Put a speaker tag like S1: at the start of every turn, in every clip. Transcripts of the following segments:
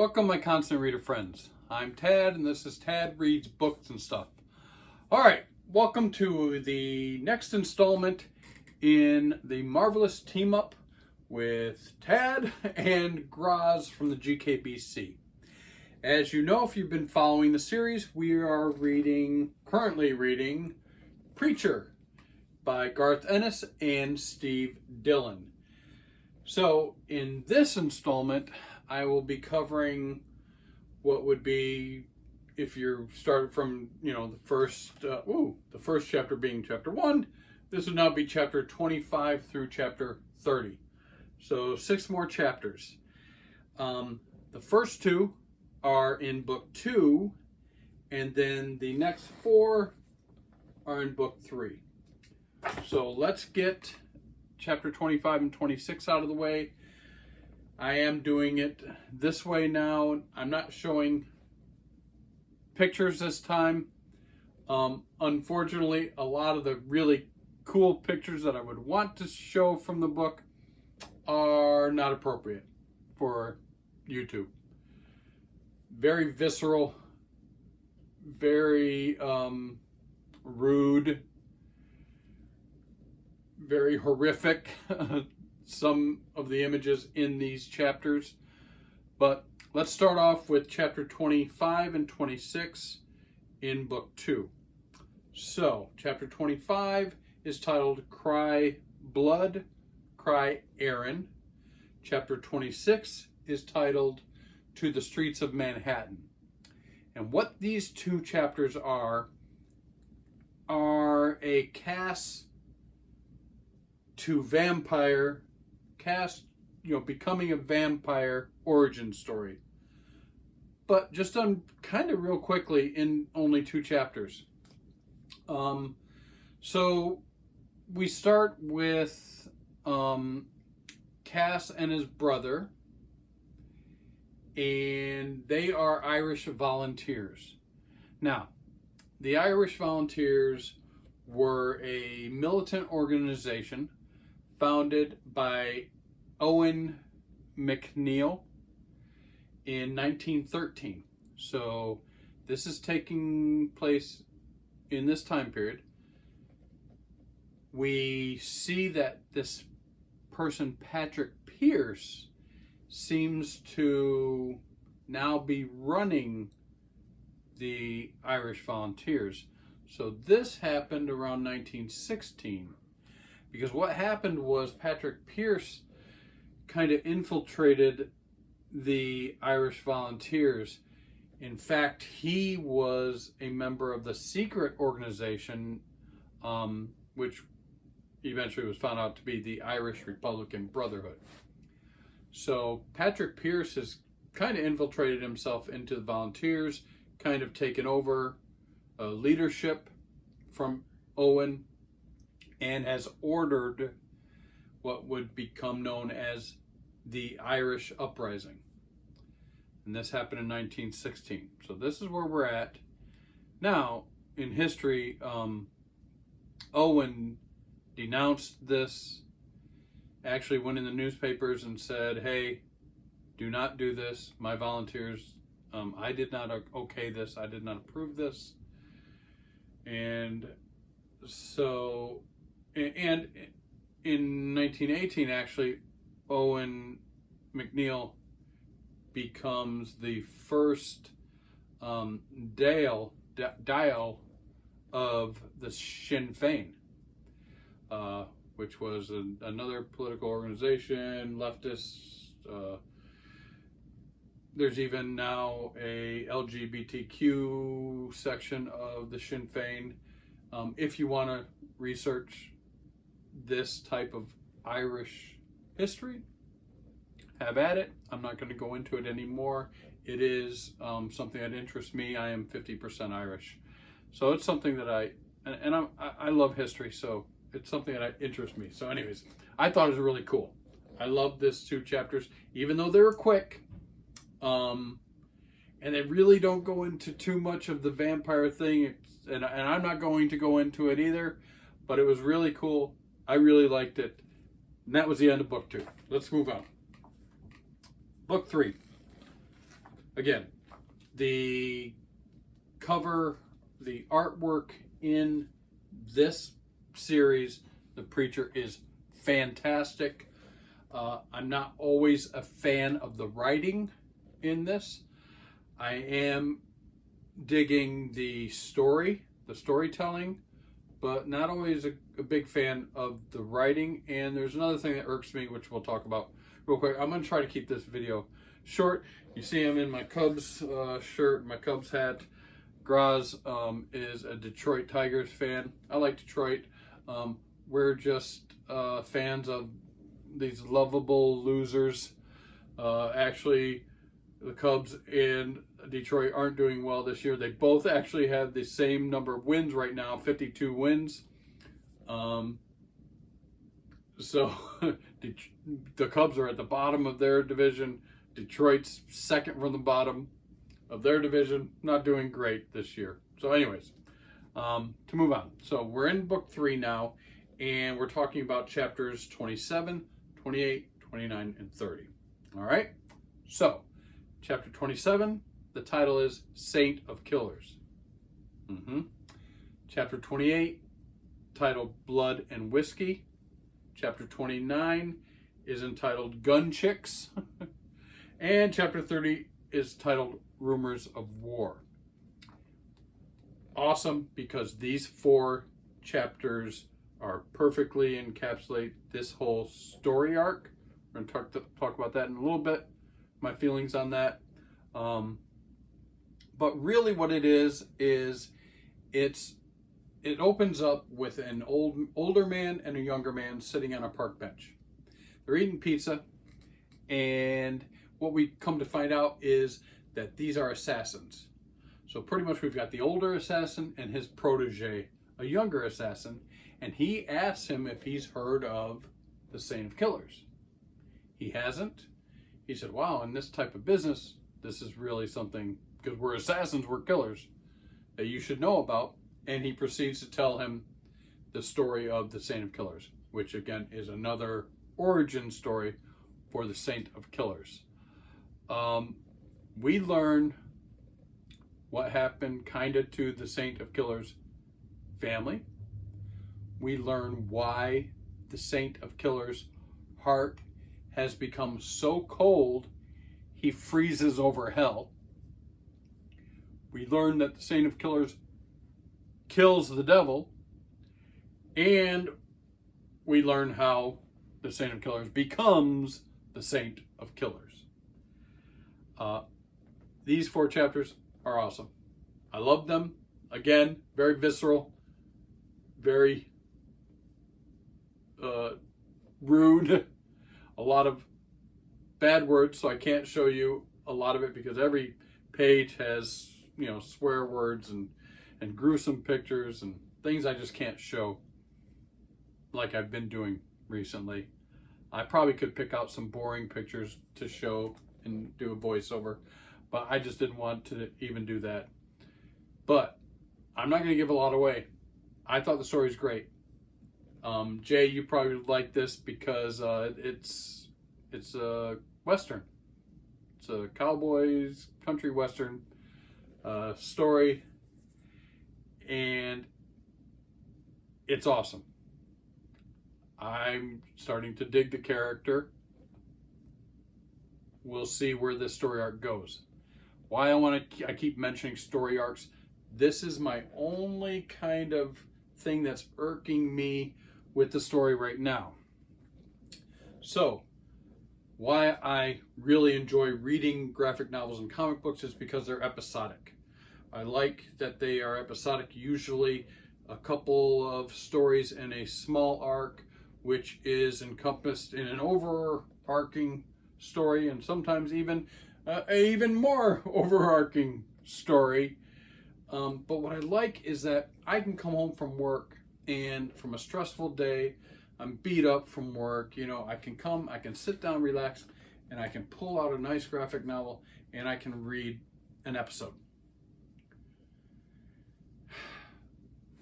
S1: Welcome, my constant reader friends. I'm Tad, and this is Tad Reads Books and Stuff. All right, welcome to the next installment in the Marvel-ous team-up with Tad and Grozz from the GKBC. As you know, if you've been following the series, we are currently reading Preacher by Garth Ennis and Steve Dillon. So, in this installment, I will be covering what would be, if you started from, the first chapter being chapter 1, this would now be chapter 25 through chapter 30. So 6 more chapters. The first 2 are in book 2, and then the next 4 are in book 3. So let's get chapter 25 and 26 out of the way. I am doing it this way now. I'm not showing pictures this time. Unfortunately, a lot of the really cool pictures that I would want to show from the book are not appropriate for YouTube. Very visceral, very rude, very horrific. Some of the images in these chapters. But let's start off with chapter 25 and 26 in book 2. So, chapter 25 is titled Cry Blood, Cry Aaron. Chapter 26 is titled To the Streets of Manhattan. And what these 2 chapters are a cast to vampire becoming a vampire origin story. But just done kind of real quickly in only 2 chapters. So we start with Cass and his brother, and they are Irish volunteers. Now, the Irish volunteers were a militant organization founded by Owen McNeill in 1913. So this is taking place in this time period. We see that this person, Patrick Pierce, seems to now be running the Irish Volunteers. So this happened around 1916. Because what happened was Patrick Pierce kind of infiltrated the Irish Volunteers. In fact, he was a member of the secret organization, which eventually was found out to be the Irish Republican Brotherhood. So Patrick Pierce has kind of infiltrated himself into the Volunteers, kind of taken over leadership from Owen, and has ordered what would become known as the Irish Uprising. And this happened in 1916. So this is where we're at. Now, in history, Owen denounced this, actually went in the newspapers and said, hey, do not do this. My volunteers, I did not okay this. I did not approve this. And so... And in 1918, actually, Owen McNeill becomes the first dial of the Sinn Féin, which was another political organization, leftist. There's even now a LGBTQ section of the Sinn Féin. If you want to research this type of Irish history, have at it. I'm not going to go into it anymore. It is something that interests me. I am 50% Irish, so it's something that I love history, so it's something that interests me. So anyways, I thought it was really cool. I love this 2 chapters, even though they were quick, and they really don't go into too much of the vampire thing, and I'm not going to go into it either, but it was really cool. I really liked it. And that was the end of book 2. Let's move on. Book 3. again, the cover, the artwork in this series, The Preacher, is fantastic. I'm not always a fan of the writing in this. I am digging the story, the storytelling, but not always a big fan of the writing. And there's another thing that irks me, which we'll talk about real quick. I'm going to try to keep this video short. You see I'm in my Cubs shirt, my Cubs hat. Grozz is a Detroit Tigers fan. I like Detroit. We're just fans of these lovable losers. Actually, the Cubs and Detroit aren't doing well this year. They both actually have the same number of wins right now, 52 wins. So the Cubs are at the bottom of their division. Detroit's second from the bottom of their division, not doing great this year. So anyways, to move on. So we're in book 3 now, and we're talking about chapters 27, 28, 29, and 30. All right? So, chapter 27, the title is Saint of Killers. Chapter 28, titled Blood and Whiskey. Chapter 29 is entitled Gun Chicks. And chapter 30 is titled Rumors of War. Awesome, because these 4 chapters are perfectly encapsulate this whole story arc. We're going to talk about that in a little bit, my feelings on that. But really what it is it opens up with an older man and a younger man sitting on a park bench. They're eating pizza, and what we come to find out is that these are assassins. So pretty much we've got the older assassin and his protege, a younger assassin, and he asks him if he's heard of the Saint of Killers. He hasn't. He said, wow, in this type of business, this is really something, because we're assassins, we're killers, that you should know about. And he proceeds to tell him the story of the Saint of Killers, which again is another origin story for the Saint of Killers. We learn what happened kind of to the Saint of Killers family. We learn why the Saint of Killers' heart has become so cold he freezes over hell. We learn that the Saint of Killers kills the devil, and we learn how the Saint of Killers becomes the Saint of Killers. These 4 chapters are awesome. I love them. Again, very visceral, very rude, a lot of bad words, so I can't show you a lot of it because every page has, swear words and gruesome pictures and things I just can't show like I've been doing recently. I probably could pick out some boring pictures to show and do a voiceover, but I just didn't want to even do that. But I'm not going to give a lot away. I thought the story's great. Jay, you probably would like this because it's a Western. It's a cowboys, country Western story, and it's awesome. I'm starting to dig the character. We'll see where this story arc goes. Why I keep mentioning story arcs. This is my only kind of thing that's irking me with the story right now. So, why I really enjoy reading graphic novels and comic books is because they're episodic. I like that they are episodic, usually a couple of stories in a small arc, which is encompassed in an overarching story, and sometimes even even more overarching story. But what I like is that I can come home from work, and from a stressful day, I'm beat up from work, I can sit down, relax, and I can pull out a nice graphic novel and I can read an episode.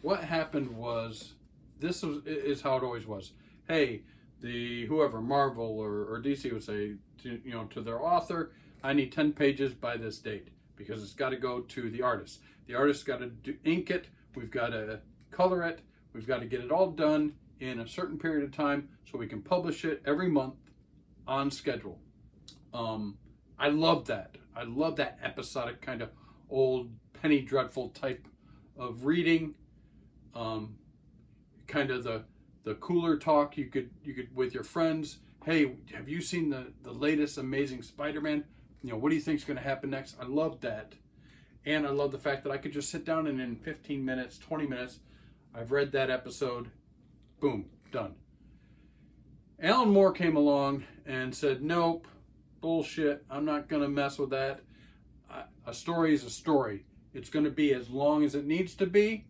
S1: What happened was, this is how it always was. Hey, whoever, Marvel or DC would say, to their author, I need 10 pages by this date, because it's got to go to the artist. The artist's got to ink it. We've got to color it. We've got to get it all done in a certain period of time so we can publish it every month on schedule. I love that. I love that episodic kind of old Penny Dreadful type of reading. Kind of the cooler talk you could with your friends. Hey, have you seen the latest Amazing Spider-Man? You know, what do you think is going to happen next? I love that. And I love the fact that I could just sit down and in 15 minutes, 20 minutes, I've read that episode. Boom, done. Alan Moore came along and said, nope, bullshit, I'm not going to mess with that. A story is a story. It's going to be as long as it needs to be.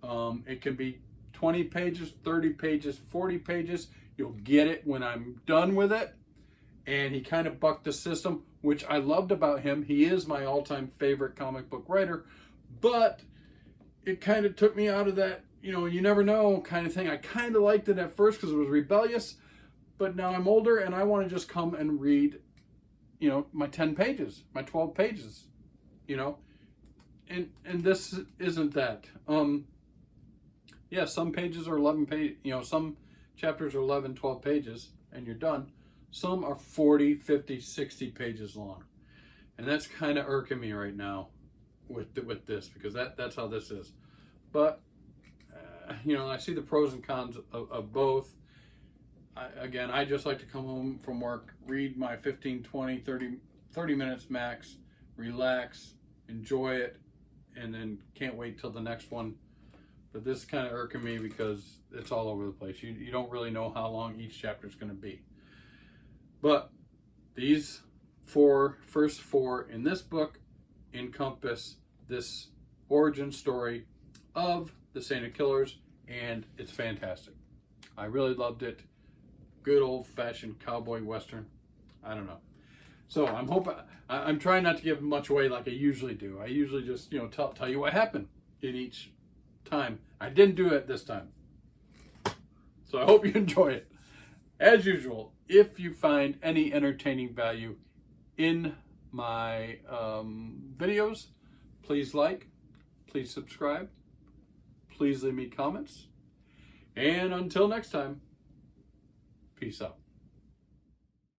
S1: It can be 20 pages, 30 pages, 40 pages. You'll get it when I'm done with it. And he kind of bucked the system, which I loved about him. He is my all-time favorite comic book writer, but it kind of took me out of that, you know, you never know kind of thing. I kind of liked it at first because it was rebellious, but now I'm older and I want to just come and read, you know, my 10 pages, my 12 pages, you know, and this isn't that. Yeah, some pages are 11 pages, you know, some chapters are 11, 12 pages and you're done. Some are 40, 50, 60 pages long. And that's kind of irking me right now with this, because that's how this is. But, you know, I see the pros and cons of both. Again, I just like to come home from work, read my 15, 20, 30 minutes max, relax, enjoy it, and then can't wait till the next one. But this is kind of irking me because it's all over the place. You don't really know how long each chapter is going to be. But these first four in this book encompass this origin story of the Saint Killers, and it's fantastic. I really loved it. Good old-fashioned cowboy western. I don't know. So I'm trying not to give much away like I usually do. I usually just, you know, tell you what happened in each time. I didn't do it this time. So I hope you enjoy it. As usual, if you find any entertaining value in my videos, please like, please subscribe, please leave me comments. And until next time, peace out.